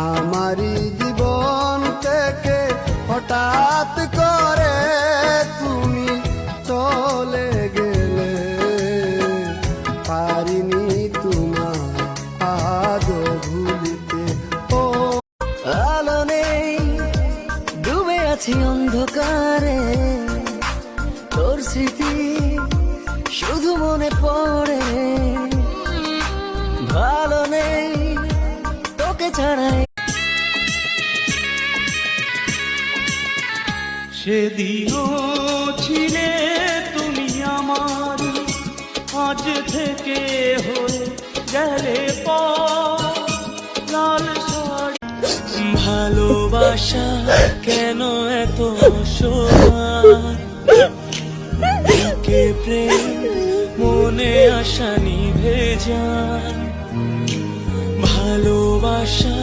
আমারি জীবন থেকে হঠাৎ করে তুমি চলে গেলে, পারিনি তোমার আজও ভুলিতে। ও আলো নেই, ডুবে আছি অন্ধকারে, তোর স্মৃতি শুধু মনে পড়ে। ভালো নেই তোকে ছাড়াই। সেদিনও ছিলে তুমি আমার, আজ থেকে হয়ে গেলে লাল শাড়ি। ভালোবাসা কেন এত অসহায়, বুকে প্রেম মনে আশা নিভে যায়। ভালোবাসা